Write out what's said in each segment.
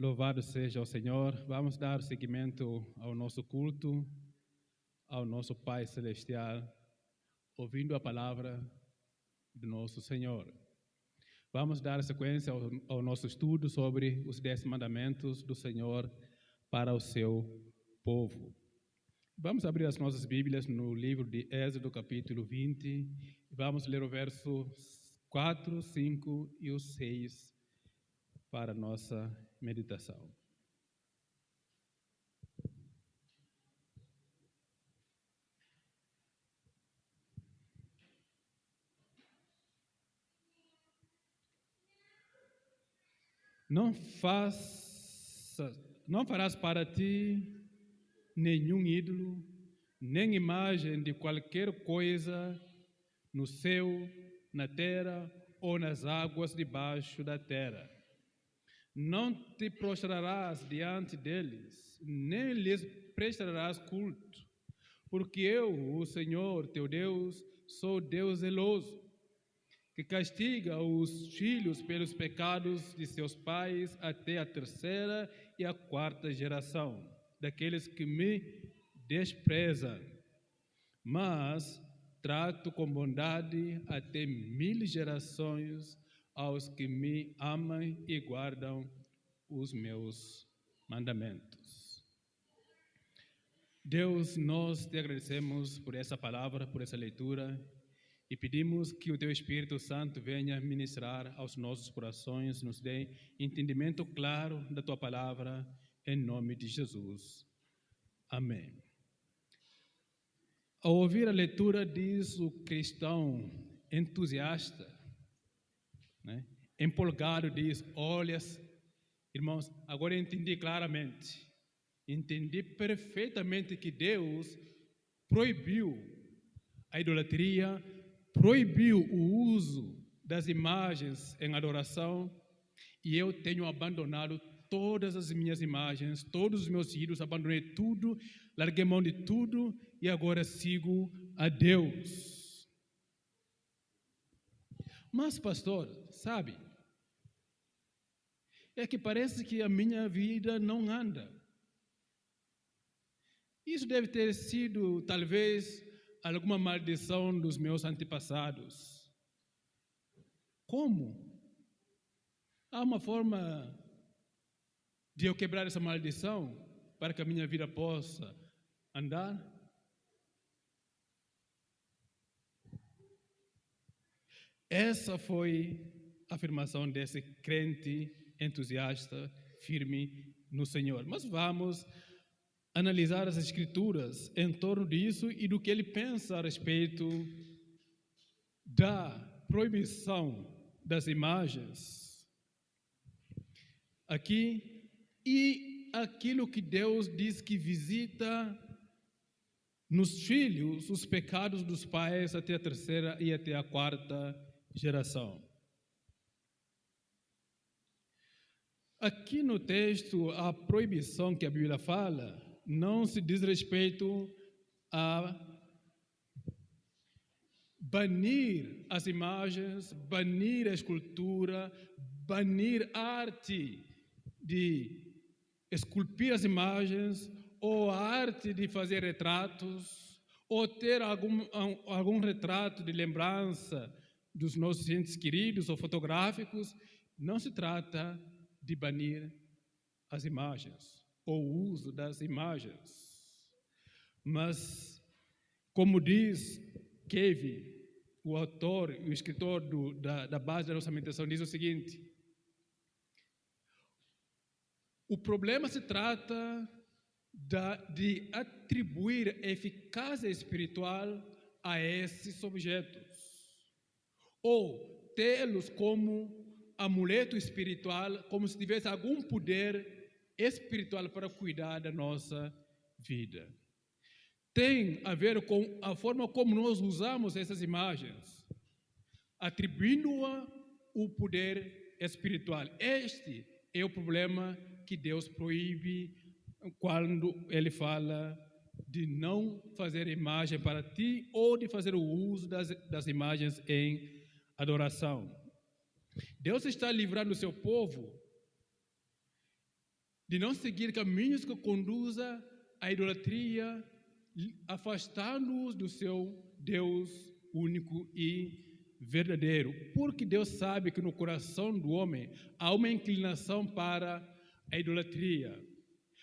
Louvado seja o Senhor. Vamos dar seguimento ao nosso culto, ao nosso Pai Celestial, ouvindo a palavra do nosso Senhor. Vamos dar sequência ao nosso estudo sobre os 10 mandamentos do Senhor para o seu povo. Vamos abrir as nossas Bíblias no livro de Êxodo, capítulo 20, e vamos ler o verso 4, 5 e o 6 para a nossa meditação. Não farás para ti nenhum ídolo, nem imagem de qualquer coisa no céu, na terra ou nas águas debaixo da terra. Não te prostrarás diante deles, nem lhes prestarás culto, porque eu, o Senhor teu Deus, sou Deus zeloso, que castiga os filhos pelos pecados de seus pais até a terceira e a quarta geração daqueles que me desprezam. Mas trato com bondade até 1000 gerações aos que me amam e guardam os meus mandamentos. Deus, nós te agradecemos por essa palavra, por essa leitura, e pedimos que o Teu Espírito Santo venha ministrar aos nossos corações, nos dê entendimento claro da Tua palavra, em nome de Jesus. Amém. Ao ouvir a leitura, diz o cristão entusiasta, empolgado, diz: olha, irmãos, agora eu entendi claramente, entendi perfeitamente que Deus proibiu a idolatria, proibiu o uso das imagens em adoração, e eu tenho abandonado todas as minhas imagens, todos os meus ídolos, abandonei tudo, larguei mão de tudo e agora sigo a Deus. Mas, pastor, sabe, é que parece que a minha vida não anda. Isso deve ter sido, talvez, alguma maldição dos meus antepassados. Como? Há uma forma de eu quebrar essa maldição para que a minha vida possa andar? Essa foi a afirmação desse crente entusiasta, firme no Senhor. Mas vamos analisar as Escrituras em torno disso e do que ele pensa a respeito da proibição das imagens aqui e aquilo que Deus diz que visita nos filhos os pecados dos pais até a terceira e até a quarta geração. Aqui no texto, a proibição que a Bíblia fala não se diz respeito a banir as imagens, banir a escultura, banir a arte de esculpir as imagens, ou a arte de fazer retratos, ou ter algum retrato de lembrança dos nossos entes queridos ou fotográficos. Não se trata de banir as imagens ou o uso das imagens. Mas, como diz Kevin, o autor e o escritor da base da nossa meditação, diz o seguinte: o problema se trata de atribuir eficácia espiritual a esses objetos, ou tê-los como amuleto espiritual, como se tivesse algum poder espiritual para cuidar da nossa vida. Tem a ver com a forma como nós usamos essas imagens, atribuindo-a o poder espiritual. Este é o problema que Deus proíbe quando Ele fala de não fazer imagem para ti ou de fazer o uso das imagens em adoração. Deus está livrando o seu povo de não seguir caminhos que conduzam à idolatria, afastando-os do seu Deus único e verdadeiro. Porque Deus sabe que no coração do homem há uma inclinação para a idolatria,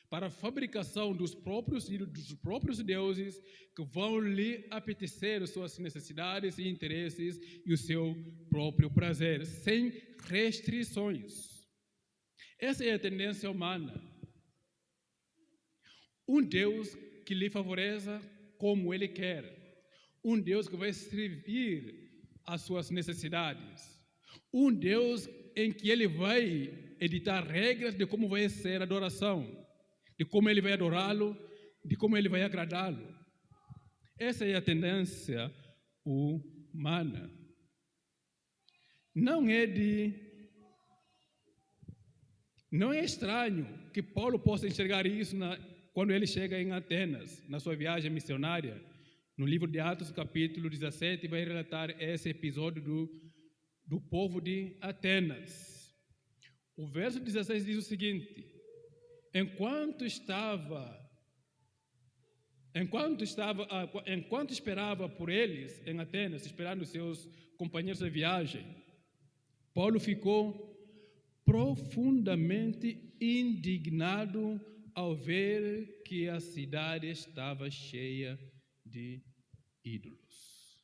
para a fabricação dos próprios deuses que vão lhe apetecer as suas necessidades e interesses e o seu próprio prazer, sem restrições. Essa é a tendência humana. Um Deus que lhe favoreça como Ele quer. Um Deus que vai servir às suas necessidades. Um Deus em que Ele vai editar regras de como vai ser a adoração, de como Ele vai adorá-lo, de como Ele vai agradá-lo. Essa é a tendência humana. Não é estranho que Paulo possa enxergar isso quando ele chega em Atenas, na sua viagem missionária. No livro de Atos, capítulo 17, vai relatar esse episódio do povo de Atenas. O verso 16 diz o seguinte: enquanto esperava por eles em Atenas, esperando seus companheiros de viagem, Paulo ficou profundamente indignado ao ver que a cidade estava cheia de ídolos.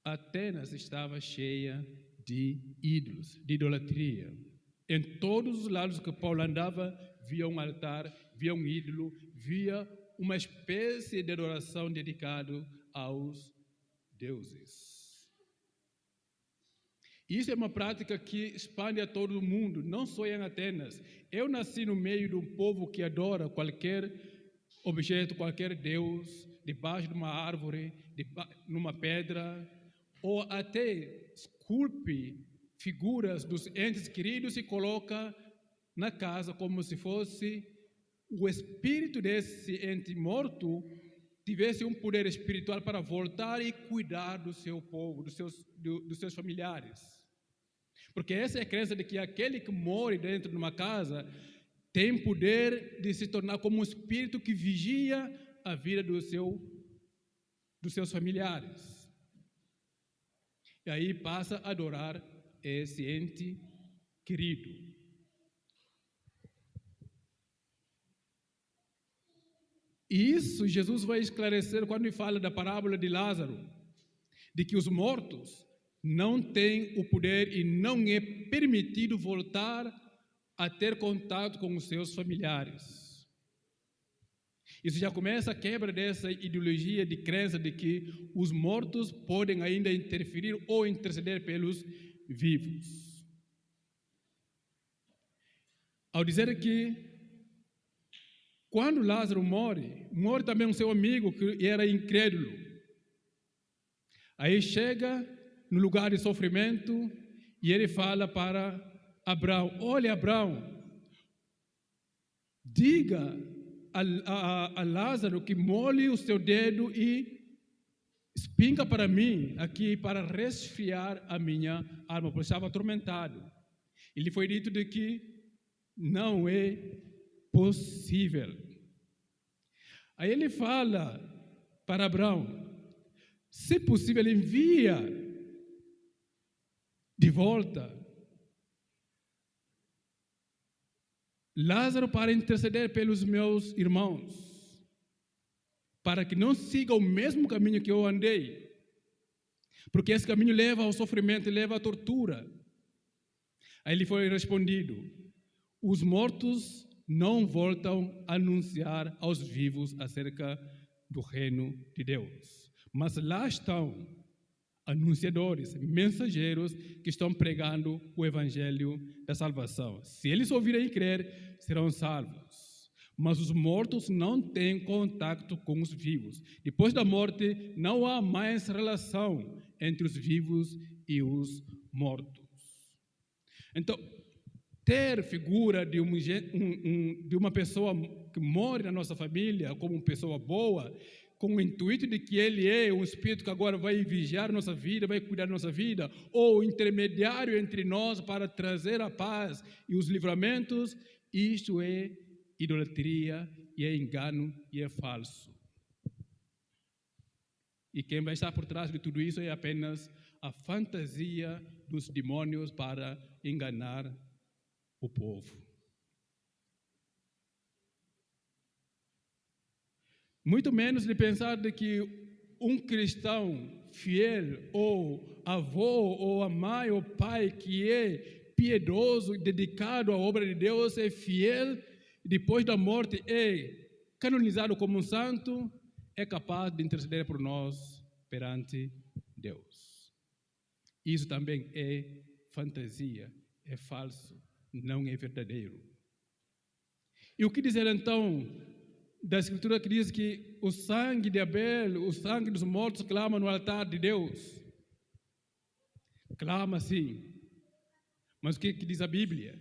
Atenas estava cheia de ídolos, de idolatria. Em todos os lados que Paulo andava, via um altar, via um ídolo, via uma espécie de adoração dedicada aos deuses. Isso é uma prática que expande a todo o mundo, não só em Atenas. Eu nasci no meio de um povo que adora qualquer objeto, qualquer deus, debaixo de uma árvore, numa pedra, ou até esculpe figuras dos entes queridos e coloca na casa como se fosse o espírito desse ente morto tivesse um poder espiritual para voltar e cuidar do seu povo, dos seus familiares. Porque essa é a crença de que aquele que mora dentro de uma casa tem poder de se tornar como um espírito que vigia a vida dos seus familiares. E aí passa a adorar esse ente querido. E isso Jesus vai esclarecer quando fala da parábola de Lázaro, de que os mortos não têm o poder e não é permitido voltar a ter contato com os seus familiares. Isso já começa a quebra dessa ideologia de crença de que os mortos podem ainda interferir ou interceder pelos vivos. Ao dizer que quando Lázaro morre também um seu amigo que era incrédulo. Aí chega no lugar de sofrimento e ele fala para Abraão: olha, Abraão, diga a Lázaro que molhe o seu dedo e espinga para mim aqui para resfriar a minha alma, porque estava atormentado. Ele foi dito de que não é possível. Aí ele fala para Abraão: se possível, envia de volta Lázaro para interceder pelos meus irmãos, para que não sigam o mesmo caminho que eu andei, porque esse caminho leva ao sofrimento, leva à tortura. Aí ele foi respondido: os mortos não voltam a anunciar aos vivos acerca do reino de Deus, mas lá estão anunciadores, mensageiros que estão pregando o evangelho da salvação. Se eles ouvirem e crer, serão salvos. Mas os mortos não têm contato com os vivos. Depois da morte, não há mais relação entre os vivos e os mortos. Então, ter figura de uma pessoa que morre na nossa família como uma pessoa boa com o intuito de que Ele é um Espírito que agora vai vigiar nossa vida, vai cuidar da nossa vida, ou intermediário entre nós para trazer a paz e os livramentos, isto é idolatria, e é engano, e é falso. E quem vai estar por trás de tudo isso é apenas a fantasia dos demônios para enganar o povo. Muito menos de pensar de que um cristão fiel, ou avô, ou a mãe, ou pai, que é piedoso, dedicado à obra de Deus, é fiel, depois da morte é canonizado como um santo, é capaz de interceder por nós perante Deus. Isso também é fantasia, é falso, não é verdadeiro. E o que dizer então da Escritura que diz que o sangue de Abel, o sangue dos mortos clama no altar de Deus? Clama sim. Mas o que diz a Bíblia?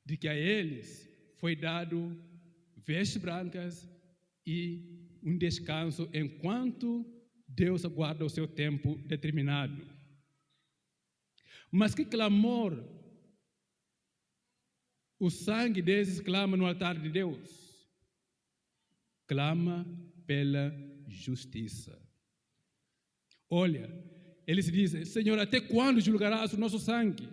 De que a eles foi dado vestes brancas e um descanso enquanto Deus aguarda o seu tempo determinado. Mas que clamor o sangue desses clama no altar de Deus? Clama pela justiça. Olha, eles dizem: Senhor, até quando julgarás o nosso sangue?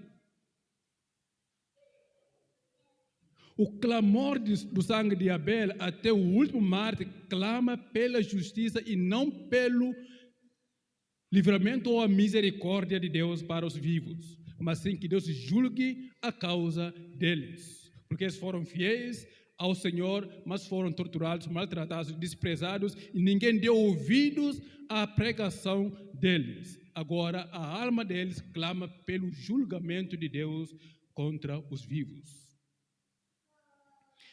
O clamor do sangue de Abel até o último mártir clama pela justiça e não pelo livramento ou a misericórdia de Deus para os vivos, mas sim que Deus julgue a causa deles. Porque eles foram fiéis ao Senhor, mas foram torturados, maltratados, desprezados, e ninguém deu ouvidos à pregação deles. Agora, a alma deles clama pelo julgamento de Deus contra os vivos.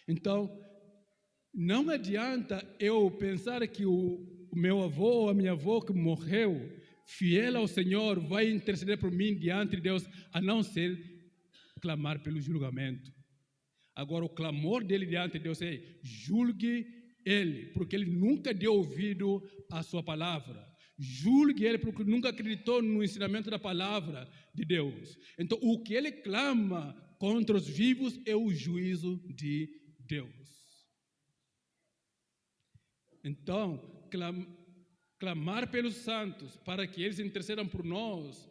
Então, não adianta eu pensar que o meu avô ou a minha avó que morreu, fiel ao Senhor, vai interceder por mim diante de Deus, a não ser clamar pelo julgamento. Agora, o clamor dele diante de Deus é: julgue ele, porque ele nunca deu ouvido à sua palavra. Julgue ele, porque nunca acreditou no ensinamento da palavra de Deus. Então, o que ele clama contra os vivos é o juízo de Deus. Então, clamar pelos santos para que eles intercedam por nós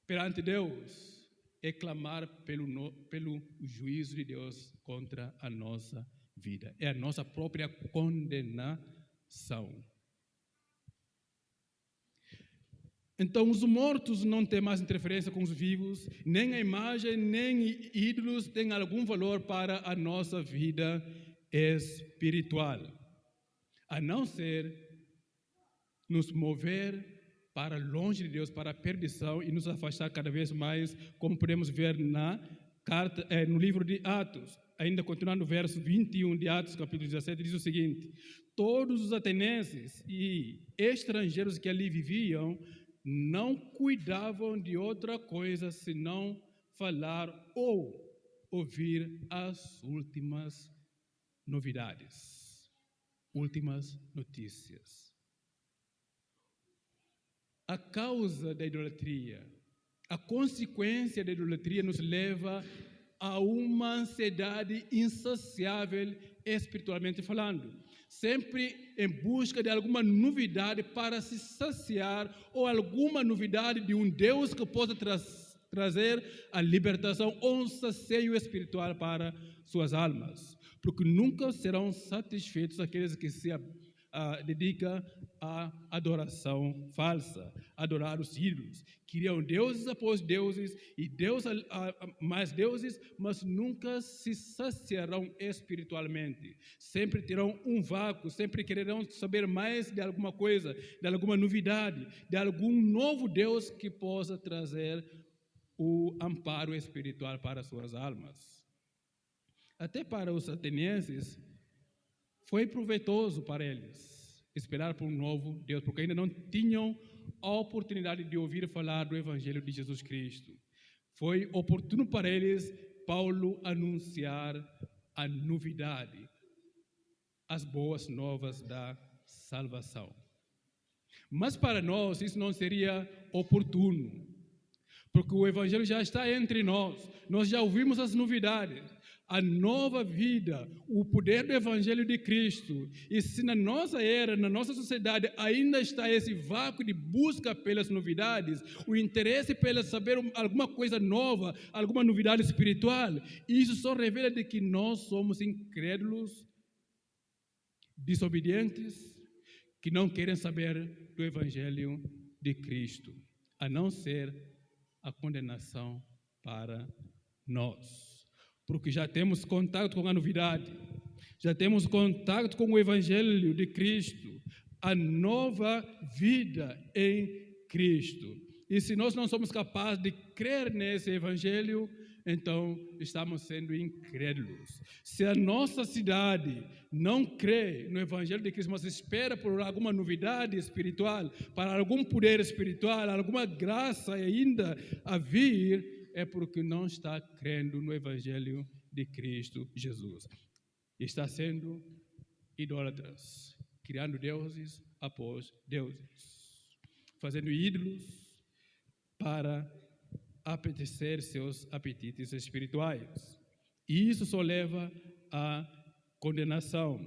perante Deus é clamar pelo juízo de Deus contra a nossa vida. É a nossa própria condenação. Então, os mortos não têm mais interferência com os vivos, nem a imagem, nem ídolos têm algum valor para a nossa vida espiritual, a não ser nos mover para longe de Deus, para a perdição e nos afastar cada vez mais, como podemos ver no livro de Atos. Ainda continuando no verso 21 de Atos, capítulo 17, diz o seguinte: todos os atenienses e estrangeiros que ali viviam não cuidavam de outra coisa senão falar ou ouvir as últimas novidades, últimas notícias. A causa da idolatria, a consequência da idolatria nos leva a uma ansiedade insaciável espiritualmente falando, sempre em busca de alguma novidade para se saciar, ou alguma novidade de um Deus que possa trazer a libertação ou um sacio espiritual para suas almas, porque nunca serão satisfeitos aqueles que se dedicam à adoração falsa, adorar os ídolos. Queriam deuses após deuses e mais deuses, mas nunca se saciarão espiritualmente. Sempre terão um vácuo, sempre quererão saber mais de alguma coisa, de alguma novidade, de algum novo Deus que possa trazer o amparo espiritual para suas almas. Até para os atenienses, foi proveitoso para eles esperar por um novo Deus, porque ainda não tinham a oportunidade de ouvir falar do Evangelho de Jesus Cristo. Foi oportuno para eles Paulo anunciar a novidade, as boas novas da salvação. Mas para nós isso não seria oportuno, porque o Evangelho já está entre nós já ouvimos as novidades, a nova vida, o poder do Evangelho de Cristo. E se na nossa era, na nossa sociedade, ainda está esse vácuo de busca pelas novidades, o interesse pelo saber alguma coisa nova, alguma novidade espiritual, isso só revela de que nós somos incrédulos, desobedientes, que não querem saber do Evangelho de Cristo, a não ser a condenação para nós. Porque já temos contato com a novidade, já temos contato com o Evangelho de Cristo, a nova vida em Cristo. E se nós não somos capazes de crer nesse Evangelho, então estamos sendo incrédulos. Se a nossa cidade não crê no Evangelho de Cristo, mas espera por alguma novidade espiritual, para algum poder espiritual, alguma graça ainda a vir, é porque não está crendo no Evangelho de Cristo Jesus. Está sendo idólatras, criando deuses após deuses, fazendo ídolos para apetecer seus apetites espirituais. E isso só leva à condenação.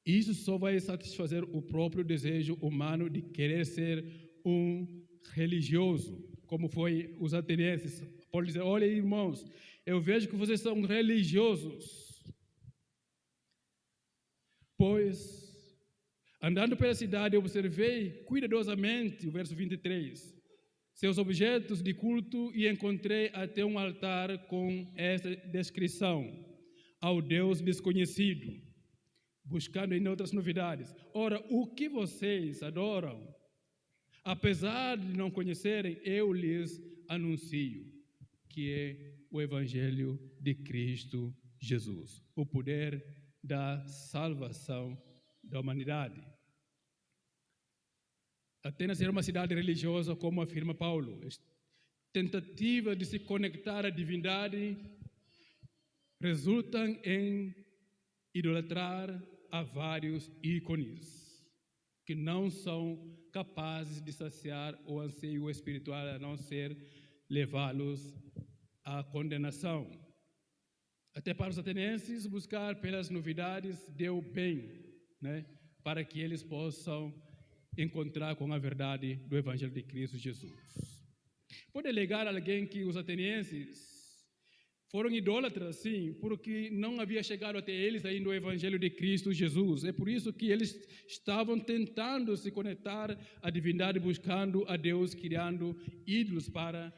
Isso só vai satisfazer o próprio desejo humano de querer ser um religioso, como foi os atenienses. Paulo diz: olha, irmãos, eu vejo que vocês são religiosos, pois, andando pela cidade, eu observei cuidadosamente, o verso 23, seus objetos de culto e encontrei até um altar com essa descrição: ao Deus desconhecido, buscando ainda outras novidades. Ora, o que vocês adoram, apesar de não conhecerem, eu lhes anuncio, que é o Evangelho de Cristo Jesus, o poder da salvação da humanidade. Atenas era uma cidade religiosa, como afirma Paulo. Tentativa de se conectar à divindade resultam em idolatrar a vários ícones que não são capazes de saciar o anseio espiritual, a não ser levá-los à condenação. Até para os atenienses, buscar pelas novidades deu bem, né, para que eles possam encontrar com a verdade do Evangelho de Cristo Jesus. Pode alegar alguém que os atenienses foram idólatras, sim, porque não havia chegado até eles ainda o Evangelho de Cristo Jesus. É por isso que eles estavam tentando se conectar à divindade, buscando a Deus, criando ídolos para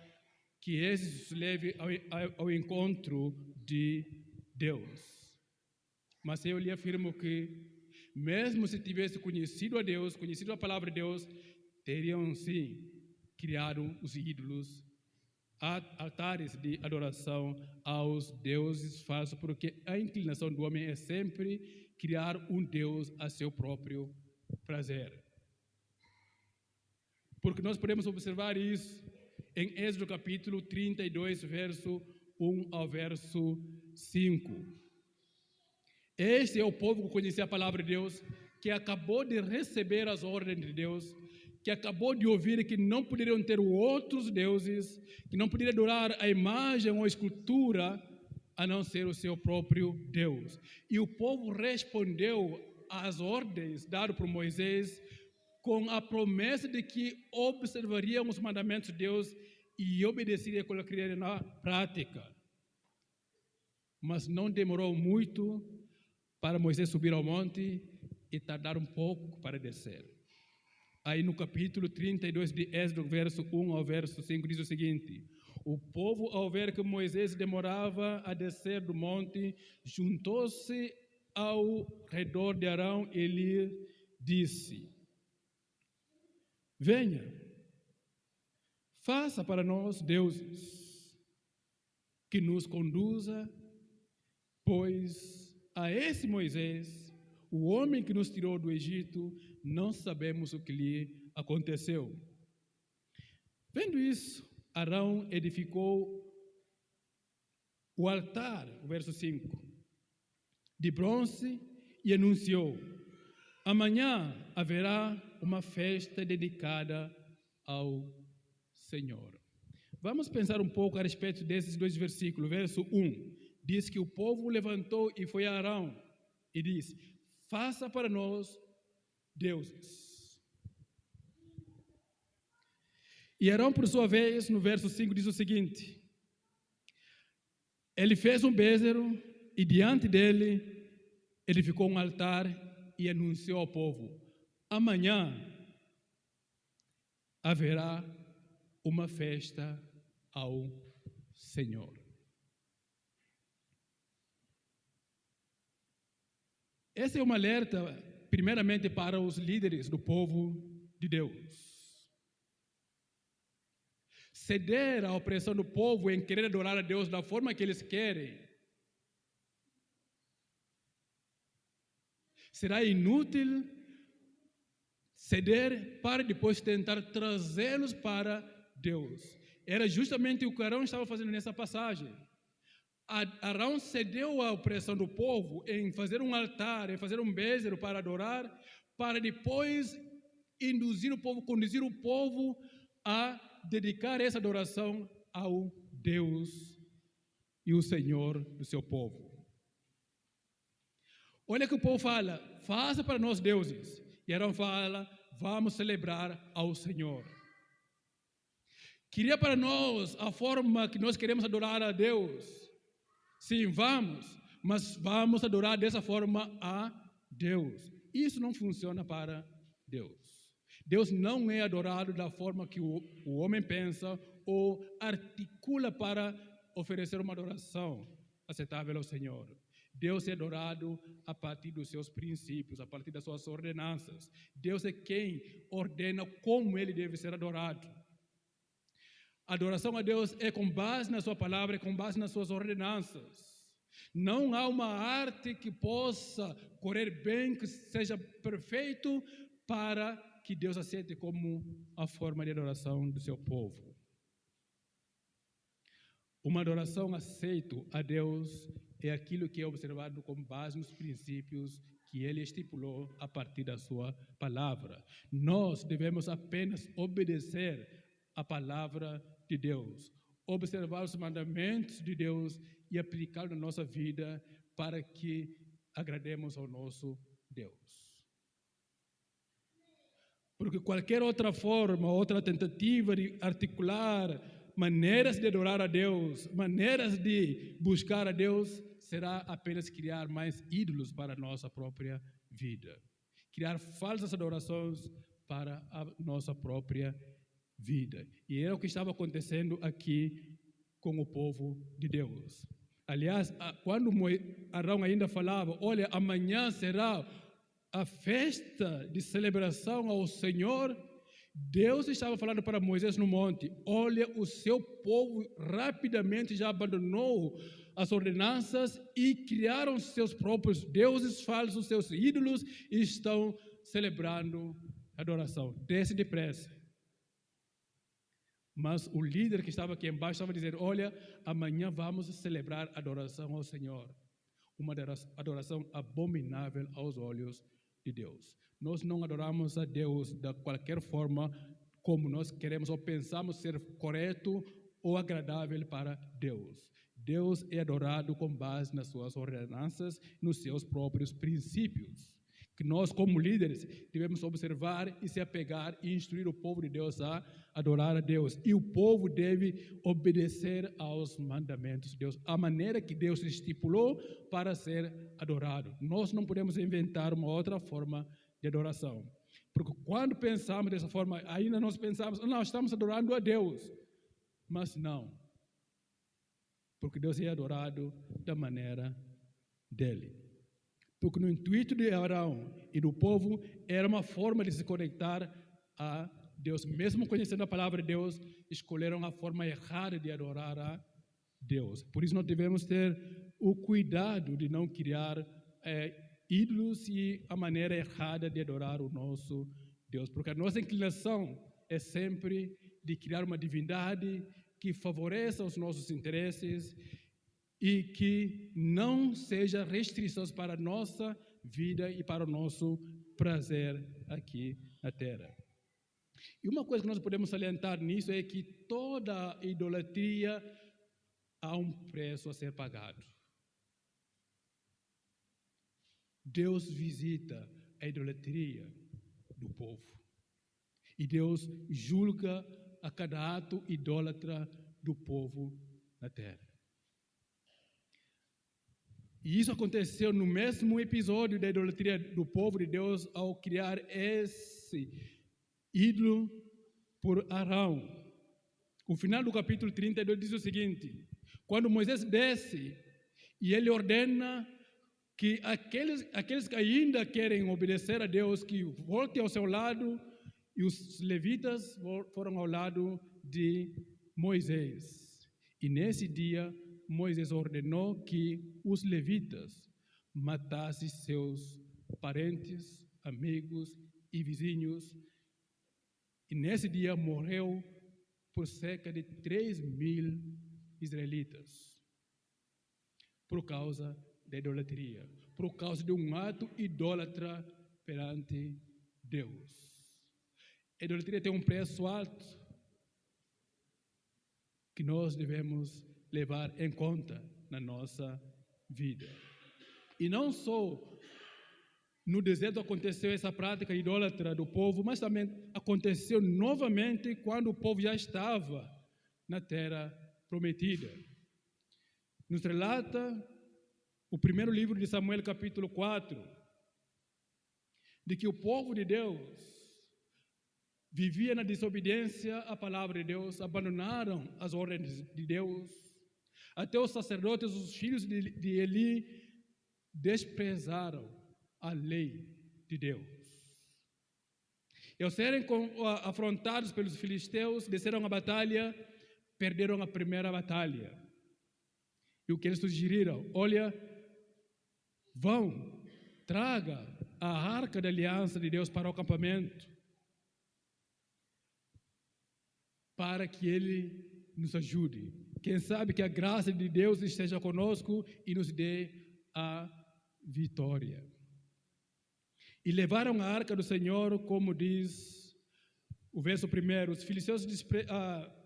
que esses leve ao encontro de Deus. Mas eu lhe afirmo que, mesmo se tivesse conhecido a Deus, conhecido a palavra de Deus, teriam sim criado os ídolos, altares de adoração aos deuses falsos, porque a inclinação do homem é sempre criar um Deus a seu próprio prazer. Porque nós podemos observar isso em Êxodo capítulo 32, verso 1 ao verso 5. Este é o povo que conhecia a palavra de Deus, que acabou de receber as ordens de Deus, que acabou de ouvir que não poderiam ter outros deuses, que não poderiam adorar a imagem ou a escultura, a não ser o seu próprio Deus. E o povo respondeu às ordens dadas por Moisés com a promessa de que observariam os mandamentos de Deus e obedeceriam e colocariam na prática. Mas não demorou muito para Moisés subir ao monte e tardar um pouco para descer. Aí no capítulo 32 de Êxodo, verso 1 ao verso 5, diz o seguinte: o povo, ao ver que Moisés demorava a descer do monte, juntou-se ao redor de Arão e lhe disse: venha, faça para nós deuses que nos conduza, pois a esse Moisés, o homem que nos tirou do Egito, não sabemos o que lhe aconteceu. Vendo isso, Arão edificou o altar, o verso 5, de bronze e anunciou: amanhã haverá uma festa dedicada ao Senhor. Vamos pensar um pouco a respeito desses dois versículos. Verso 1 diz que o povo levantou e foi a Arão e disse: faça para nós deuses. E Arão, por sua vez, no verso 5 diz o seguinte: ele fez um bezerro e diante dele edificou um altar e anunciou ao povo: amanhã haverá uma festa ao Senhor. Esse é um alerta, primeiramente, para os líderes do povo de Deus. Ceder à opressão do povo em querer adorar a Deus da forma que eles querem será inútil. Ceder para depois tentar trazê-los para Deus. Era justamente o que Arão estava fazendo nessa passagem. Arão cedeu à opressão do povo em fazer um altar, em fazer um bezerro para adorar, para depois induzir o povo, conduzir o povo a dedicar essa adoração ao Deus e o Senhor do seu povo. Olha que o povo fala: faça para nós deuses. E Arão fala: vamos celebrar ao Senhor. Queria para nós a forma que nós queremos adorar a Deus. Sim, vamos, mas vamos adorar dessa forma a Deus. Isso não funciona para Deus. Deus não é adorado da forma que o homem pensa ou articula para oferecer uma adoração aceitável ao Senhor. Deus é adorado a partir dos seus princípios, a partir das suas ordenanças. Deus é quem ordena como ele deve ser adorado. A adoração a Deus é com base na sua palavra, é com base nas suas ordenanças. Não há uma arte que possa correr bem, que seja perfeito para que Deus aceite como a forma de adoração do seu povo. Uma adoração aceita a Deus é aquilo que é observado com base nos princípios que ele estipulou a partir da sua palavra. Nós devemos apenas obedecer a palavra de Deus, observar os mandamentos de Deus e aplicá-los na nossa vida para que agrademos ao nosso Deus. Porque qualquer outra forma, outra tentativa de articular maneiras de adorar a Deus, maneiras de buscar a Deus, será apenas criar mais ídolos para a nossa própria vida. Criar falsas adorações para a nossa própria vida. E era o que estava acontecendo aqui com o povo de Deus. Aliás, quando Arão ainda falava: olha, amanhã será a festa de celebração ao Senhor, Deus estava falando para Moisés no monte: olha, o seu povo rapidamente já abandonou as ordenanças e criaram seus próprios deuses falsos, seus ídolos, e estão celebrando a adoração. Desce depressa. Mas o líder que estava aqui embaixo estava dizendo: olha, amanhã vamos celebrar a adoração ao Senhor. Uma adoração abominável aos olhos de Deus. Nós não adoramos a Deus de qualquer forma como nós queremos ou pensamos ser correto ou agradável para Deus. Deus é adorado com base nas suas ordenanças, nos seus próprios princípios, que nós, como líderes, devemos observar e se apegar e instruir o povo de Deus a adorar a Deus. E o povo deve obedecer aos mandamentos de Deus, a maneira que Deus estipulou para ser adorado. Nós não podemos inventar uma outra forma de adoração. Porque quando pensamos dessa forma, ainda nós pensamos: não, estamos adorando a Deus. Mas não. Porque Deus é adorado da maneira dele. Porque no intuito de Arão e do povo era uma forma de se conectar a Deus. Mesmo conhecendo a palavra de Deus, escolheram a forma errada de adorar a Deus. Por isso nós devemos ter o cuidado de não criar ídolos e a maneira errada de adorar o nosso Deus. Porque a nossa inclinação é sempre de criar uma divindade que favoreça os nossos interesses e que não seja restrições para a nossa vida e para o nosso prazer aqui na terra. E uma coisa que nós podemos salientar nisso é que toda idolatria há um preço a ser pagado. Deus visita a idolatria do povo. E Deus julga a cada ato idólatra do povo na terra. E isso aconteceu no mesmo episódio da idolatria do povo de Deus ao criar esse ídolo por Arão. O final do capítulo 32 diz o seguinte: quando Moisés desce e ele ordena que aqueles que ainda querem obedecer a Deus, que voltem ao seu lado, e os levitas foram ao lado de Moisés. E nesse dia, Moisés ordenou que os levitas matassem seus parentes, amigos e vizinhos. E nesse dia morreu por cerca de 3.000 israelitas, por causa da idolatria, por causa de um ato idólatra perante Deus. A idolatria tem um preço alto que nós devemos levar em conta na nossa vida. E não só no deserto aconteceu essa prática idólatra do povo, mas também aconteceu novamente quando o povo já estava na terra prometida. Nos relata o primeiro livro de Samuel, capítulo 4, de que o povo de Deus vivia na desobediência à palavra de Deus, abandonaram as ordens de Deus, até os sacerdotes, os filhos de Eli, desprezaram a lei de Deus. E ao serem afrontados pelos filisteus, desceram a batalha, perderam a primeira batalha. E o que eles sugeriram? Olha, vão, traga a arca da aliança de Deus para o acampamento, para que Ele nos ajude. Quem sabe que a graça de Deus esteja conosco e nos dê a vitória. E levaram a arca do Senhor, como diz o verso 1, os filisteus,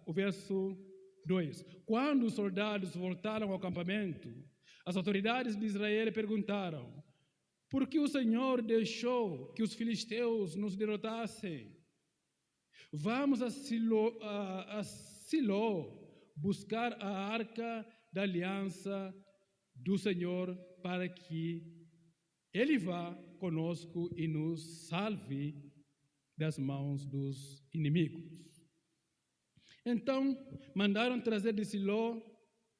o verso 2. Quando os soldados voltaram ao acampamento, as autoridades de Israel perguntaram: por que o Senhor deixou que os filisteus nos derrotassem? Vamos a Siló buscar a arca da aliança do Senhor para que Ele vá conosco e nos salve das mãos dos inimigos. Então, mandaram trazer de Siló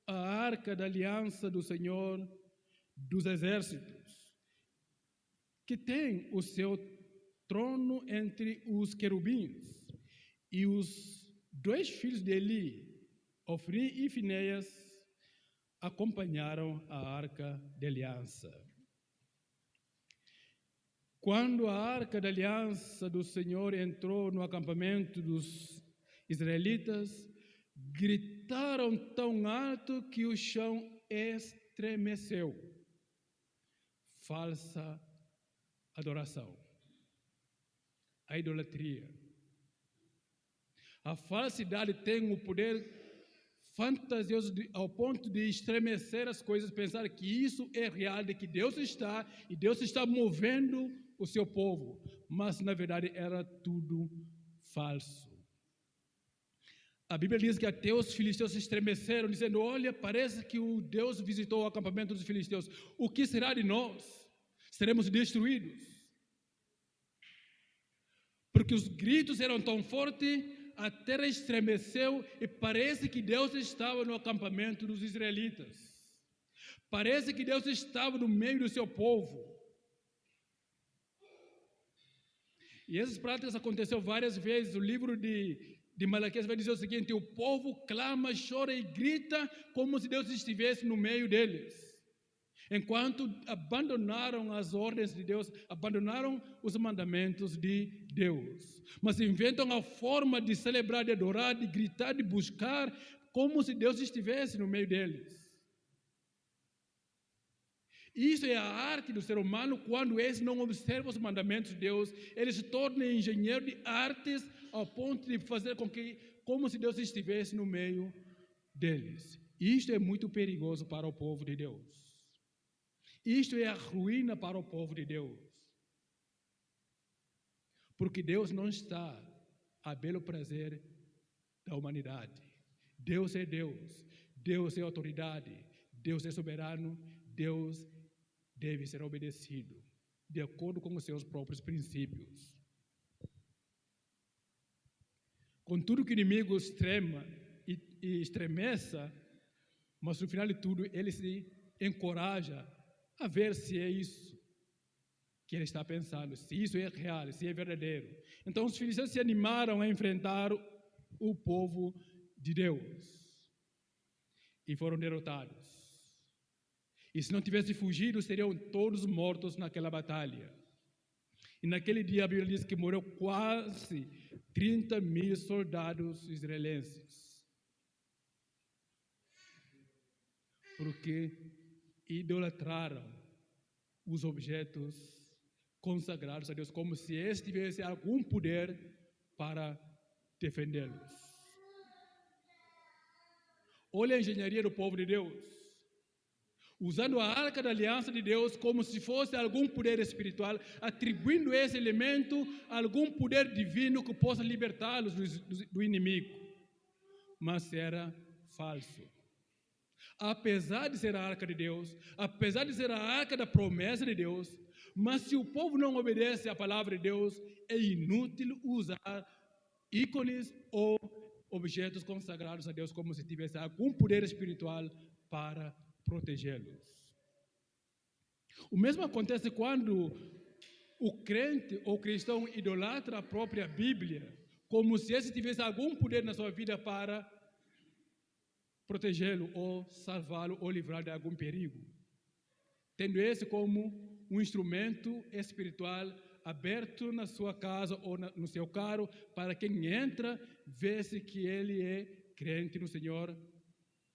a arca da aliança do Senhor dos exércitos, que tem o seu trono entre os querubins, e os 2 filhos de Eli, Ofni e Finéias, acompanharam a arca da aliança. Quando a arca da aliança do Senhor entrou no acampamento dos israelitas, gritaram tão alto que o chão estremeceu. Falsa adoração. A idolatria. A falsidade tem o poder fantasioso ao ponto de estremecer as coisas, pensar que isso é real, de que Deus está e Deus está movendo o seu povo, mas na verdade era tudo falso. A Bíblia diz que até os filisteus se estremeceram, dizendo: olha, parece que o Deus visitou o acampamento dos filisteus. O que será de nós? Seremos destruídos. Porque os gritos eram tão fortes, a terra estremeceu e parece que Deus estava no acampamento dos israelitas. Parece que Deus estava no meio do seu povo. E essas práticas aconteceram várias vezes. O livro de Malaquias vai dizer o seguinte: o povo clama, chora e grita como se Deus estivesse no meio deles. Enquanto abandonaram as ordens de Deus, abandonaram os mandamentos de Deus. Mas inventam a forma de celebrar, de adorar, de gritar, de buscar, como se Deus estivesse no meio deles. Isso é a arte do ser humano. Quando esse não observa os mandamentos de Deus, ele se torna engenheiro de artes ao ponto de fazer com que, como se Deus estivesse no meio deles. Isto é muito perigoso para o povo de Deus. Isto é a ruína para o povo de Deus. Porque Deus não está a belo prazer da humanidade. Deus é Deus. Deus é autoridade. Deus é soberano. Deus deve ser obedecido de acordo com os seus próprios princípios. Contudo que o inimigo extrema e estremeça, mas no final de tudo ele se encoraja a ver se é isso que ele está pensando, se isso é real, se é verdadeiro. Então os filisteus se animaram a enfrentar o povo de Deus e foram derrotados. E se não tivessem fugido, seriam todos mortos naquela batalha. E naquele dia a Bíblia diz que morreu quase 30.000 soldados israelenses. Porque idolatraram os objetos consagrados a Deus, como se eles tivessem algum poder para defendê-los. Olha a engenharia do povo de Deus. Usando a arca da aliança de Deus como se fosse algum poder espiritual, atribuindo esse elemento a algum poder divino que possa libertá-los do inimigo. Mas era falso. Apesar de ser a arca de Deus, apesar de ser a arca da promessa de Deus, mas se o povo não obedece à palavra de Deus, é inútil usar ícones ou objetos consagrados a Deus como se tivesse algum poder espiritual para protegê-los. O mesmo acontece quando o crente ou cristão idolatra a própria Bíblia, como se esse tivesse algum poder na sua vida para protegê-lo ou salvá-lo ou livrá-lo de algum perigo. Tendo esse como um instrumento espiritual aberto na sua casa ou no seu carro, para quem entra, vê-se que ele é crente no Senhor,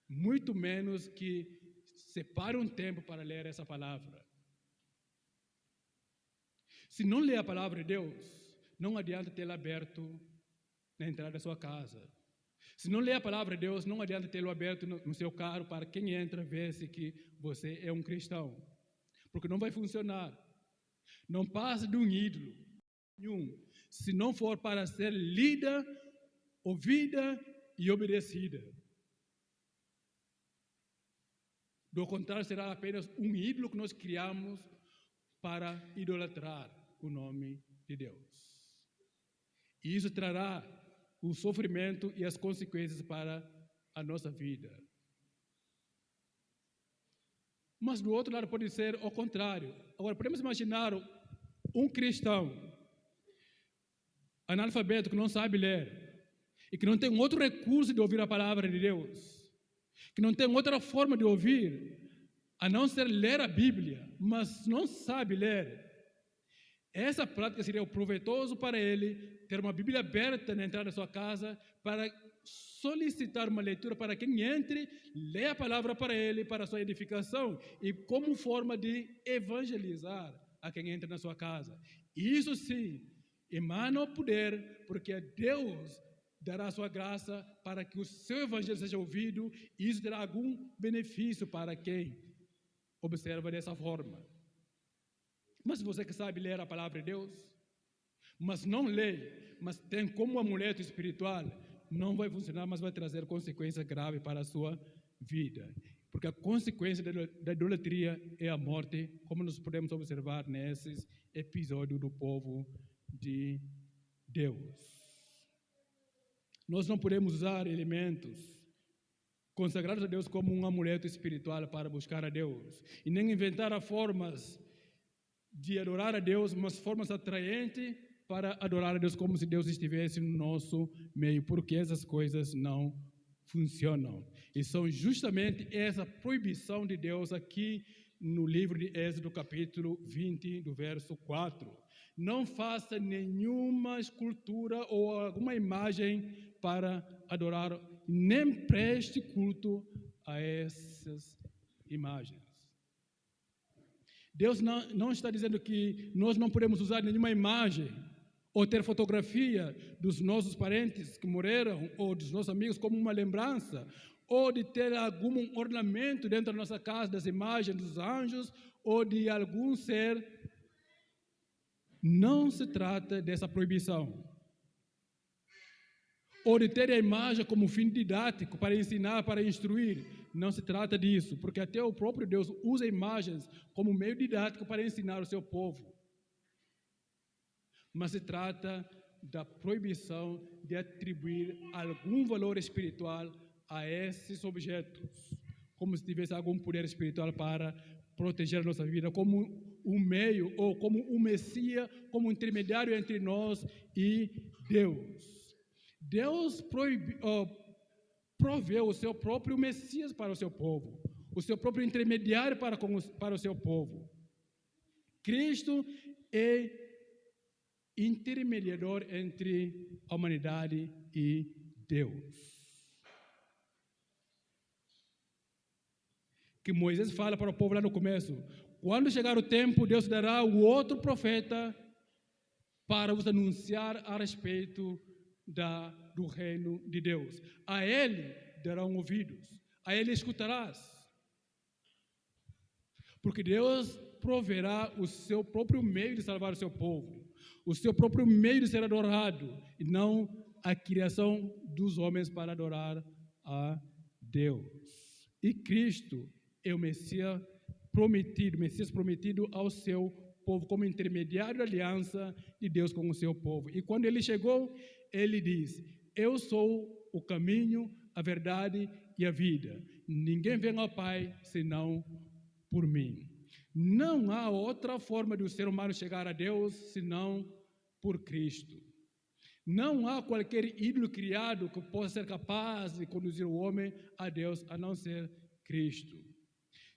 muito menos que separe um tempo para ler essa palavra. Se não lê a palavra de Deus, não adianta tê-la aberto na entrada da sua casa. Se não lê a palavra de Deus, não adianta tê-lo aberto no seu carro para quem entra ver-se que você é um cristão. Porque não vai funcionar. Não passa de um ídolo nenhum, se não for para ser lida, ouvida e obedecida. Do contrário, será apenas um ídolo que nós criamos para idolatrar o nome de Deus. E isso trará o sofrimento e as consequências para a nossa vida. Mas do outro lado pode ser o contrário. Agora, podemos imaginar um cristão analfabeto que não sabe ler e que não tem outro recurso de ouvir a palavra de Deus, que não tem outra forma de ouvir, a não ser ler a Bíblia, mas não sabe ler. Essa prática seria proveitoso para ele ter uma Bíblia aberta na entrada da sua casa para solicitar uma leitura para quem entre, lê a palavra para ele, para a sua edificação e como forma de evangelizar a quem entra na sua casa. Isso sim, emana o poder, porque Deus dará a sua graça para que o seu evangelho seja ouvido e isso terá algum benefício para quem observa dessa forma. Mas você que sabe ler a palavra de Deus, mas não lê, mas tem como amuleto espiritual, não vai funcionar, mas vai trazer consequências graves para a sua vida. Porque a consequência da idolatria é a morte, como nós podemos observar nesses episódios do povo de Deus. Nós não podemos usar elementos consagrados a Deus como um amuleto espiritual para buscar a Deus, e nem inventar formas de adorar a Deus, mas formas atraentes para adorar a Deus como se Deus estivesse no nosso meio, porque essas coisas não funcionam. E são justamente essa proibição de Deus aqui no livro de Êxodo, capítulo 20, do verso 4. Não faça nenhuma escultura ou alguma imagem para adorar, nem preste culto a essas imagens. Deus não está dizendo que nós não podemos usar nenhuma imagem ou ter fotografia dos nossos parentes que morreram ou dos nossos amigos como uma lembrança, ou de ter algum ornamento dentro da nossa casa das imagens dos anjos ou de algum ser. Não se trata dessa proibição. Ou de ter a imagem como fim didático para ensinar, para instruir. Não se trata disso, porque até o próprio Deus usa imagens como meio didático para ensinar o seu povo. Mas se trata da proibição de atribuir algum valor espiritual a esses objetos, como se tivesse algum poder espiritual para proteger a nossa vida, como um meio ou como um Messias, como um intermediário entre nós e Deus. Deus proveu o seu próprio Messias para o seu povo, o seu próprio intermediário para o seu povo. Cristo é intermediador entre a humanidade e Deus. Que Moisés fala para o povo lá no começo: quando chegar o tempo, Deus dará o outro profeta para vos anunciar a respeito do reino de Deus. A ele darão ouvidos, a ele escutarás. Porque Deus proverá o seu próprio meio de salvar o seu povo, o seu próprio meio de ser adorado, e não a criação dos homens para adorar a Deus. E Cristo é o Messias prometido ao seu povo, como intermediário da aliança de Deus com o seu povo. E quando ele chegou, ele diz: eu sou o caminho, a verdade e a vida. Ninguém vem ao Pai senão por mim. Não há outra forma de o ser humano chegar a Deus senão por Cristo. Não há qualquer ídolo criado que possa ser capaz de conduzir o homem a Deus, a não ser Cristo.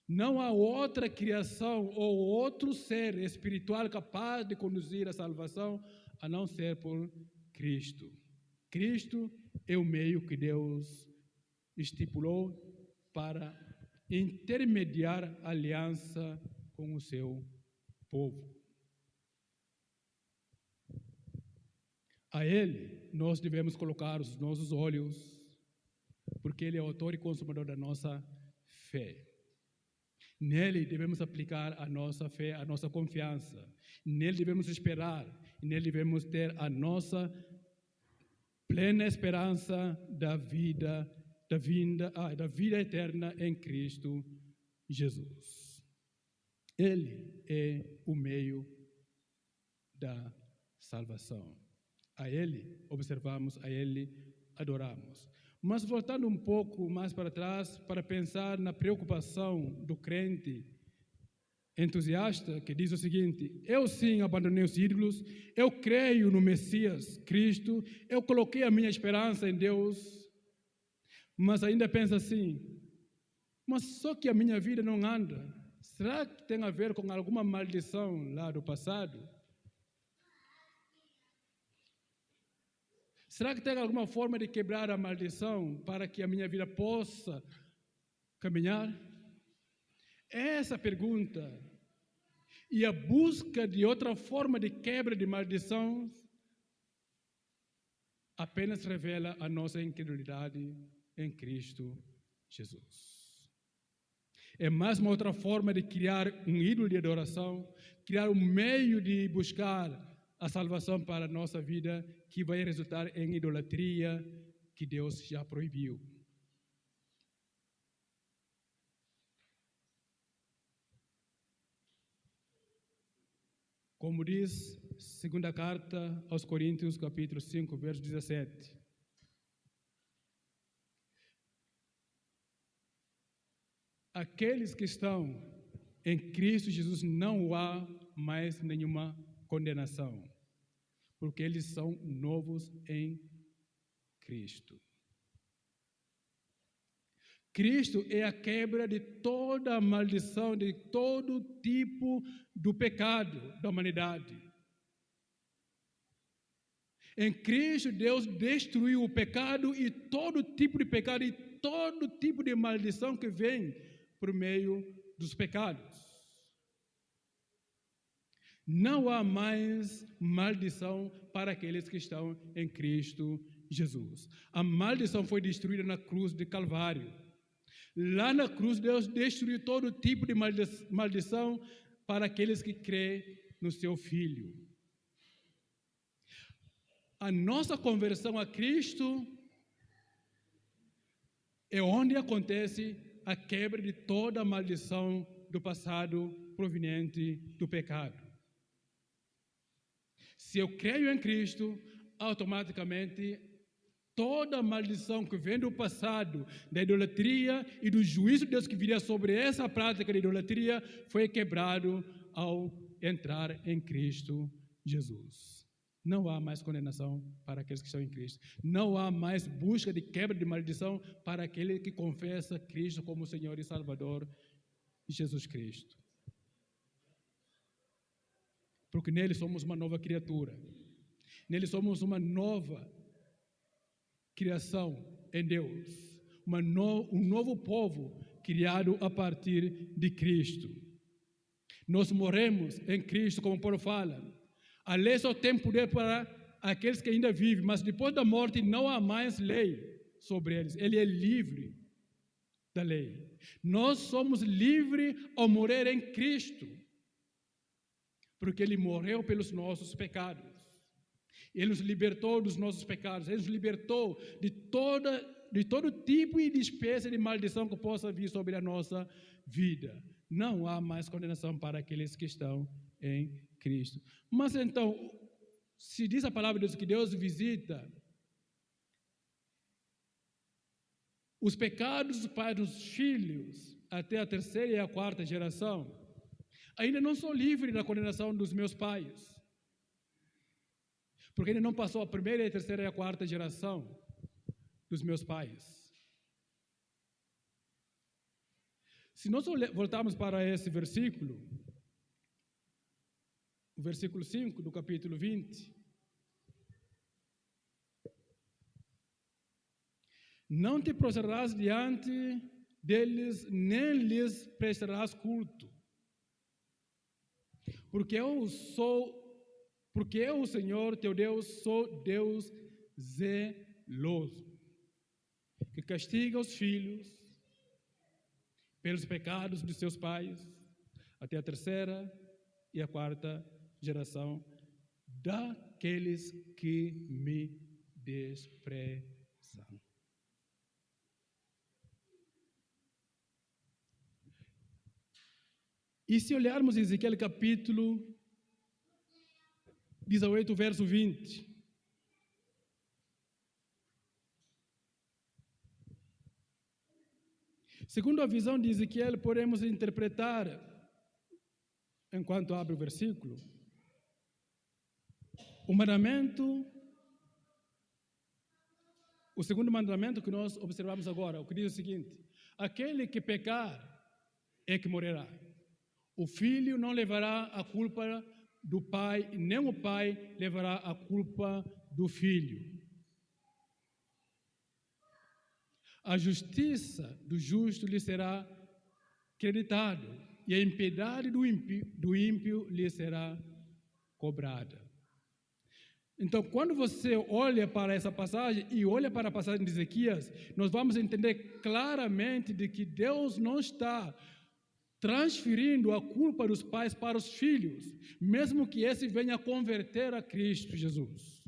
Não há outra criação ou outro ser espiritual capaz de conduzir a salvação, a não ser por Cristo. Cristo é o meio que Deus estipulou para intermediar a aliança com o seu povo. A Ele nós devemos colocar os nossos olhos, porque Ele é o autor e consumador da nossa fé. Nele devemos aplicar a nossa fé, a nossa confiança. Nele devemos esperar. Nele devemos ter a nossa plena esperança da vida eterna em Cristo Jesus. Ele é o meio da salvação. A Ele observamos, a Ele adoramos. Mas voltando um pouco mais para trás, para pensar na preocupação do crente entusiasta, que diz o seguinte: eu sim abandonei os ídolos, eu creio no Messias Cristo, eu coloquei a minha esperança em Deus, mas ainda pensa assim: mas só que a minha vida não anda. Será que tem a ver com alguma maldição lá do passado? Será que tem alguma forma de quebrar a maldição para que a minha vida possa caminhar? Essa pergunta e a busca de outra forma de quebra de maldição apenas revela a nossa incredulidade em Cristo Jesus. É mais uma outra forma de criar um ídolo de adoração, criar um meio de buscar a salvação para a nossa vida, que vai resultar em idolatria que Deus já proibiu. Como diz segunda carta aos Coríntios, capítulo 5, verso 17. Aqueles que estão em Cristo Jesus não há mais nenhuma condenação, porque eles são novos em Cristo. Cristo é a quebra de toda a maldição, de todo tipo do pecado da humanidade. Em Cristo, Deus destruiu o pecado e todo tipo de pecado e todo tipo de maldição que vem por meio dos pecados. Não há mais maldição para aqueles que estão em Cristo Jesus. A maldição foi destruída na cruz de Calvário. Lá na cruz, Deus destruiu todo tipo de maldição para aqueles que creem no seu Filho. A nossa conversão a Cristo é onde acontece a quebra de toda a maldição do passado proveniente do pecado. Se eu creio em Cristo, automaticamente toda a maldição que vem do passado, da idolatria e do juízo de Deus que viria sobre essa prática de idolatria, foi quebrado ao entrar em Cristo Jesus. Não há mais condenação para aqueles que estão em Cristo. Não há mais busca de quebra de maldição para aquele que confessa Cristo como Senhor e Salvador, Jesus Cristo. Porque nele somos uma nova criatura. Nele somos uma nova criação em Deus. Um novo povo criado a partir de Cristo. Nós morremos em Cristo, como Paulo fala. A lei só tem poder para aqueles que ainda vivem, mas depois da morte não há mais lei sobre eles. Ele é livre da lei. Nós somos livres ao morrer em Cristo, porque Ele morreu pelos nossos pecados. Ele nos libertou dos nossos pecados. Ele nos libertou de todo tipo e de espécie de maldição que possa vir sobre a nossa vida. Não há mais condenação para aqueles que estão em Cristo. Mas então, se diz a palavra de Deus que Deus visita os pecados dos pais dos filhos até a terceira e a quarta geração, ainda não sou livre da condenação dos meus pais, porque ainda não passou a primeira, a terceira e a quarta geração dos meus pais. Se nós voltarmos para esse versículo, o versículo 5 do capítulo 20, não te prostrarás diante deles, nem lhes prestarás culto, porque eu, o Senhor, teu Deus, sou Deus zeloso, que castiga os filhos pelos pecados de seus pais, até a terceira e a quarta geração daqueles que me desprezam. E se olharmos em Ezequiel capítulo 18, verso 20, segundo a visão de Ezequiel, podemos interpretar, enquanto abre o versículo, o segundo mandamento que nós observamos agora, o que diz o seguinte: aquele que pecar é que morrerá. O filho não levará a culpa do pai, nem o pai levará a culpa do filho. A justiça do justo lhe será creditada, e a impiedade do ímpio lhe será cobrada. Então, quando você olha para essa passagem e olha para a passagem de Ezequias, nós vamos entender claramente de que Deus não está transferindo a culpa dos pais para os filhos, mesmo que esse venha a converter a Cristo Jesus.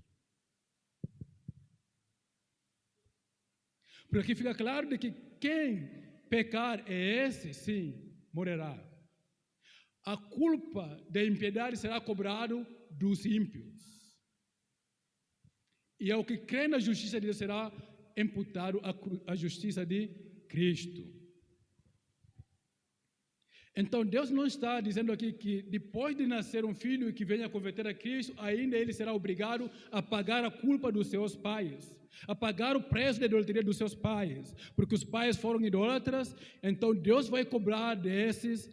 Porque aqui fica claro de que quem pecar é esse, sim, morrerá. A culpa da impiedade será cobrada dos ímpios. E ao que crê na justiça de Deus será imputado a justiça de Cristo. Então, Deus não está dizendo aqui que depois de nascer um filho que venha a converter a Cristo, ainda ele será obrigado a pagar a culpa dos seus pais, a pagar o preço da idolatria dos seus pais, porque os pais foram idólatras. Então Deus vai cobrar desses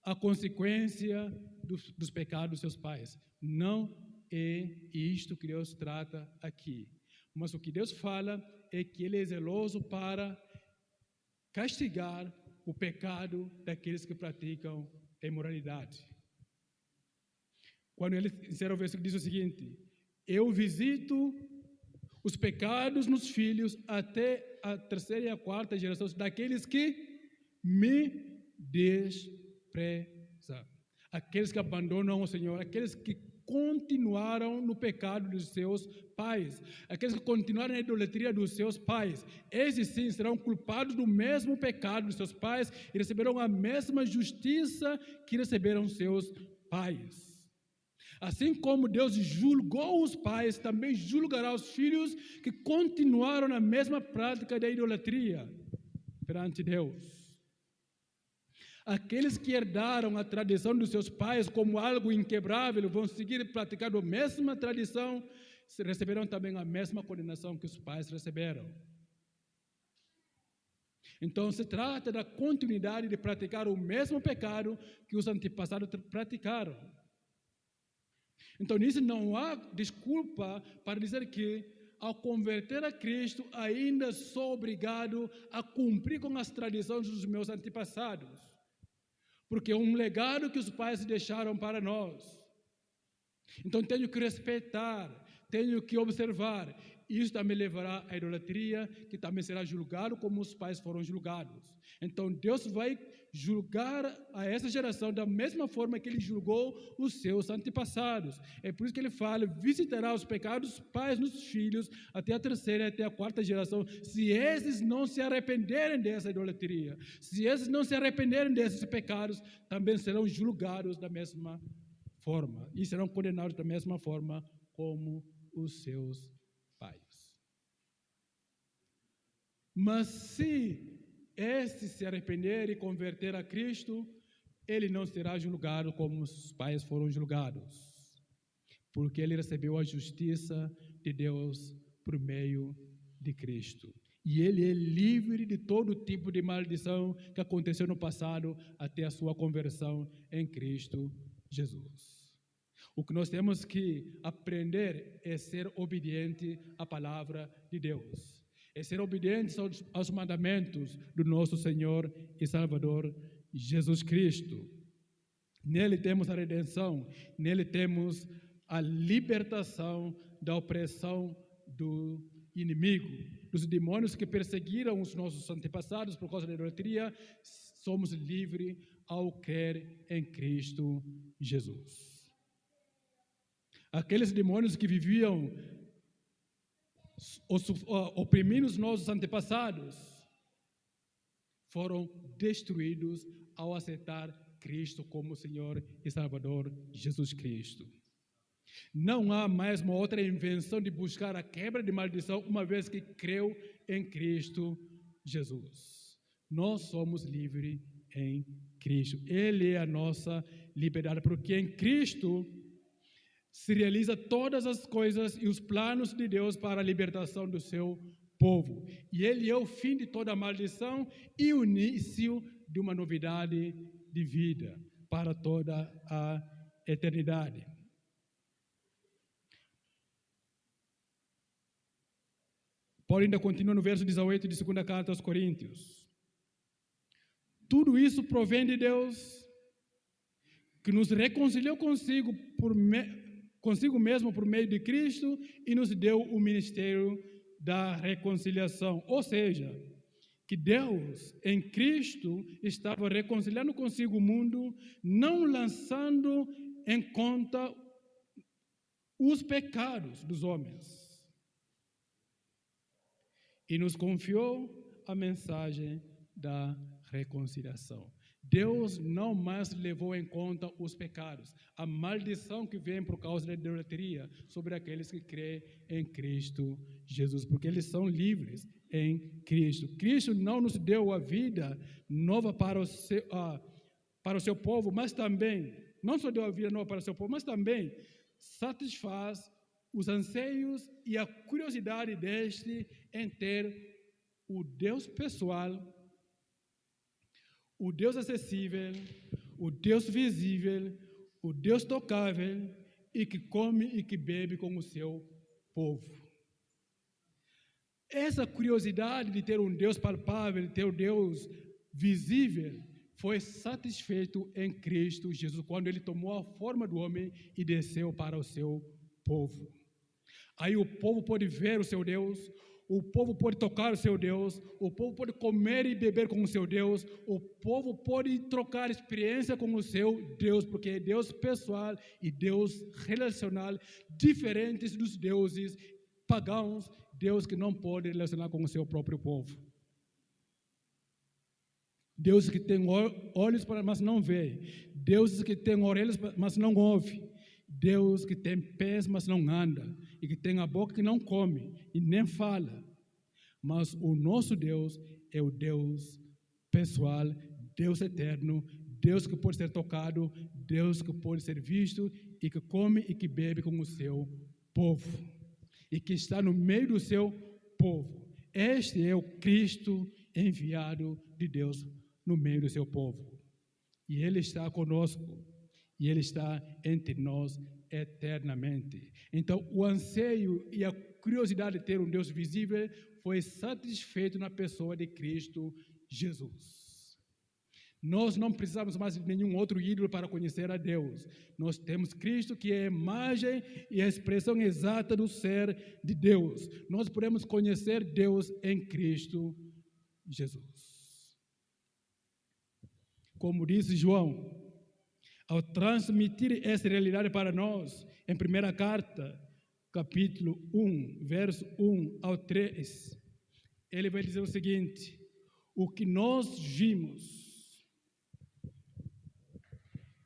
a consequência dos pecados dos seus pais. Não é isto que Deus trata aqui, mas o que Deus fala é que Ele é zeloso para castigar o pecado daqueles que praticam a imoralidade. quando ele encerra o versículo, diz o seguinte: eu visito os pecados nos filhos até a terceira e a quarta geração daqueles que me desprezam. Aqueles que abandonam o Senhor, aqueles que continuaram no pecado dos seus pais, aqueles que continuaram na idolatria dos seus pais, esses sim serão culpados do mesmo pecado dos seus pais e receberão a mesma justiça que receberam seus pais. Assim como Deus julgou os pais, também julgará os filhos que continuaram na mesma prática da idolatria perante Deus. Aqueles que herdaram a tradição dos seus pais como algo inquebrável, vão seguir praticando a mesma tradição, receberão também a mesma condenação que os pais receberam. Então, se trata da continuidade de praticar o mesmo pecado que os antepassados praticaram. Então, nisso não há desculpa para dizer que, ao converter a Cristo, ainda sou obrigado a cumprir com as tradições dos meus antepassados. Porque é um legado que os pais deixaram para nós. Então, tenho que respeitar, tenho que observar. Isso também levará à idolatria, que também será julgado como os pais foram julgados. Então, Deus vai julgar a essa geração da mesma forma que Ele julgou os seus antepassados. É por isso que Ele fala: visitará os pecados dos pais nos filhos, até a terceira e até a quarta geração, se esses não se arrependerem dessa idolatria. Se esses não se arrependerem desses pecados, também serão julgados da mesma forma, e serão condenados da mesma forma como os seus pais. Mas se este se arrepender e converter a Cristo, ele não será julgado como os pais foram julgados, porque ele recebeu a justiça de Deus por meio de Cristo. E ele é livre de todo tipo de maldição que aconteceu no passado até a sua conversão em Cristo Jesus. O que nós temos que aprender é ser obediente à palavra de Deus. É ser obedientes aos mandamentos do nosso Senhor e Salvador Jesus Cristo. Nele temos a redenção, nele temos a libertação da opressão do inimigo. Dos demônios que perseguiram os nossos antepassados por causa da idolatria, somos livres ao crer em Cristo Jesus. Aqueles demônios que viviam oprimindo os nossos antepassados foram destruídos ao aceitar Cristo como Senhor e Salvador Jesus Cristo. Não há mais uma outra invenção de buscar a quebra de maldição, uma vez que creu em Cristo Jesus. Nós somos livres em Cristo. Ele é a nossa liberdade, porque em Cristo se realiza todas as coisas e os planos de Deus para a libertação do seu povo. E ele é o fim de toda maldição e o início de uma novidade de vida para toda a eternidade. Paulo ainda continua no verso 18 de 2ª carta aos Coríntios. Tudo isso provém de Deus, que nos reconciliou consigo mesmo por meio de Cristo e nos deu o ministério da reconciliação. Ou seja, que Deus em Cristo estava reconciliando consigo o mundo, não lançando em conta os pecados dos homens. E nos confiou a mensagem da reconciliação. Deus não mais levou em conta os pecados, a maldição que vem por causa da idolatria sobre aqueles que creem em Cristo Jesus, porque eles são livres em Cristo. Cristo não nos deu a vida nova para o seu povo, mas também, não só deu a vida nova para o seu povo, mas também satisfaz os anseios e a curiosidade deste em ter o Deus pessoal, o Deus acessível, o Deus visível, o Deus tocável e que come e que bebe com o seu povo. Essa curiosidade de ter um Deus palpável, de ter um Deus visível, foi satisfeito em Cristo Jesus quando ele tomou a forma do homem e desceu para o seu povo. Aí o povo pode ver o seu Deus, o povo pode tocar o seu Deus, o povo pode comer e beber com o seu Deus, o povo pode trocar experiência com o seu Deus, porque é Deus pessoal e Deus relacional, diferentes dos deuses pagãos, Deus que não pode relacionar com o seu próprio povo. Deus que tem olhos, mas não vê. Deus que tem orelhas, mas não ouve. Deus que tem pés, mas não anda. E que tem a boca que não come e nem fala. Mas o nosso Deus é o Deus pessoal, Deus eterno, Deus que pode ser tocado, Deus que pode ser visto e que come e que bebe com o seu povo. E que está no meio do seu povo. Este é o Cristo enviado de Deus no meio do seu povo. E Ele está conosco. E Ele está entre nós eternamente. Então, o anseio e a curiosidade de ter um Deus visível foi satisfeito na pessoa de Cristo Jesus. Nós não precisamos mais de nenhum outro ídolo para conhecer a Deus. Nós temos Cristo, que é a imagem e a expressão exata do ser de Deus. Nós podemos conhecer Deus em Cristo Jesus. Como disse João, ao transmitir essa realidade para nós, em 1 carta, capítulo 1, verso 1 ao 3, ele vai dizer o seguinte: o que nós vimos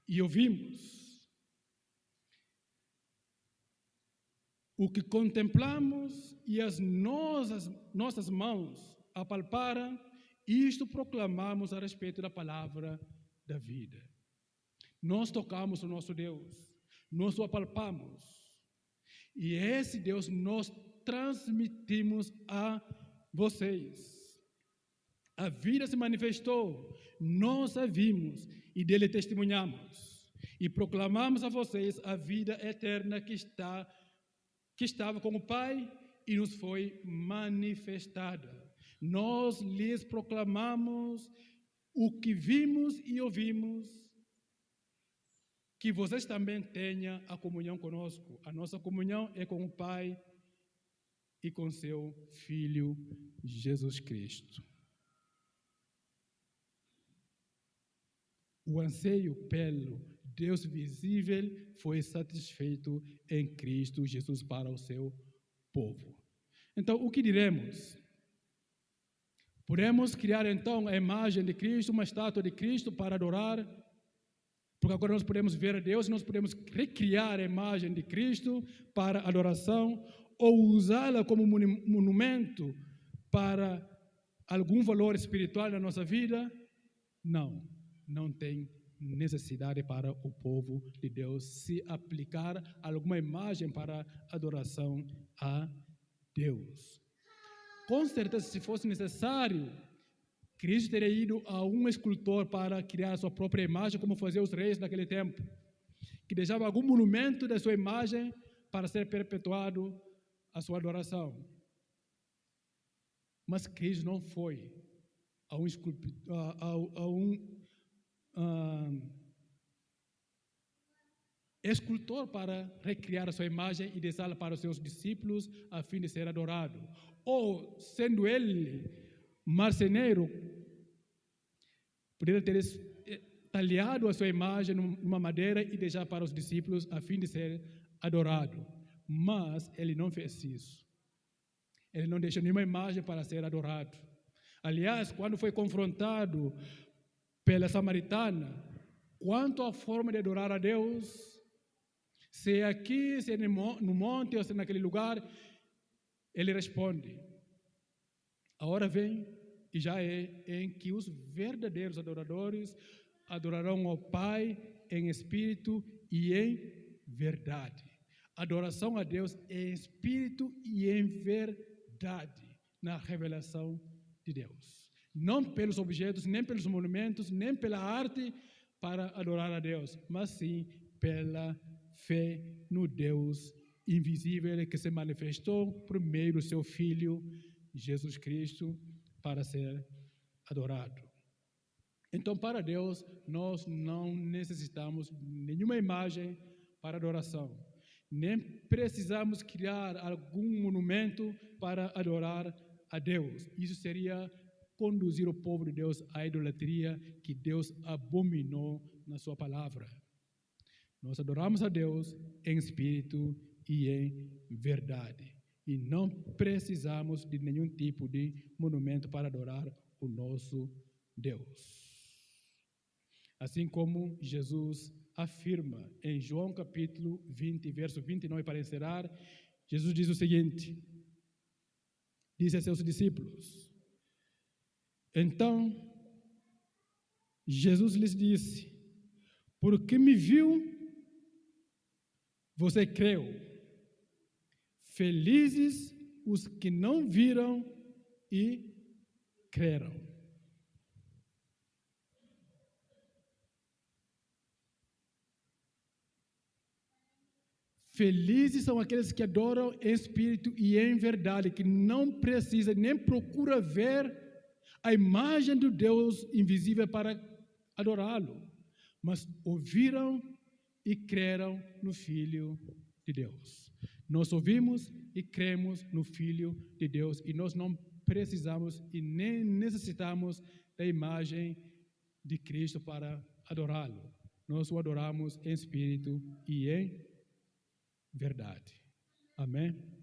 e ouvimos, o que contemplamos e as nossas mãos apalparam, isto proclamamos a respeito da palavra da vida. Nós tocamos o nosso Deus, nós o apalpamos. E esse Deus nós transmitimos a vocês. A vida se manifestou, nós a vimos e dele testemunhamos. E proclamamos a vocês a vida eterna que estava com o Pai e nos foi manifestada. Nós lhes proclamamos o que vimos e ouvimos, que vocês também tenham a comunhão conosco. A nossa comunhão é com o Pai e com seu Filho Jesus Cristo. O anseio pelo Deus visível foi satisfeito em Cristo Jesus para o seu povo. Então, o que diremos? Podemos criar então a imagem de Cristo, uma estátua de Cristo para adorar, porque agora nós podemos ver a Deus, nós podemos recriar a imagem de Cristo para adoração, ou usá-la como monumento para algum valor espiritual na nossa vida? Não, não tem necessidade para o povo de Deus se aplicar alguma imagem para adoração a Deus. Com certeza, se fosse necessário, Cristo teria ido a um escultor para criar a sua própria imagem, como faziam os reis naquele tempo, que deixava algum monumento da sua imagem para ser perpetuado a sua adoração. Mas Cristo não foi a um escultor para recriar a sua imagem e deixá-la para os seus discípulos a fim de ser adorado. Ou, sendo ele marceneiro, poderia ter talhado a sua imagem numa madeira e deixar para os discípulos a fim de ser adorado. Mas ele não fez isso. Ele não deixou nenhuma imagem para ser adorado. Aliás, quando foi confrontado pela samaritana, quanto à forma de adorar a Deus, se é aqui, se é no monte ou se é naquele lugar, ele responde: a hora vem e já é em que os verdadeiros adoradores adorarão ao Pai em espírito e em verdade. Adoração a Deus em espírito e em verdade, na revelação de Deus. Não pelos objetos, nem pelos monumentos, nem pela arte para adorar a Deus, mas sim pela fé no Deus invisível que se manifestou por meio do seu Filho, Jesus Cristo, para ser adorado. Então, para Deus, nós não necessitamos nenhuma imagem para adoração. Nem precisamos criar algum monumento para adorar a Deus. Isso seria conduzir o povo de Deus à idolatria que Deus abominou na sua palavra. Nós adoramos a Deus em espírito e em verdade. E não precisamos de nenhum tipo de monumento para adorar o nosso Deus. Assim como Jesus afirma em João capítulo 20, verso 29, para encerrar, Jesus diz o seguinte, disse a seus discípulos, então, Jesus lhes disse, porque me viu, você creu. Felizes os que não viram e creram. Felizes são aqueles que adoram em espírito e em verdade, que não precisa nem procura ver a imagem do Deus invisível para adorá-lo, mas ouviram e creram no Filho de Deus. Nós ouvimos e cremos no Filho de Deus e nós não precisamos e nem necessitamos da imagem de Cristo para adorá-lo. Nós o adoramos em espírito e em verdade. Amém?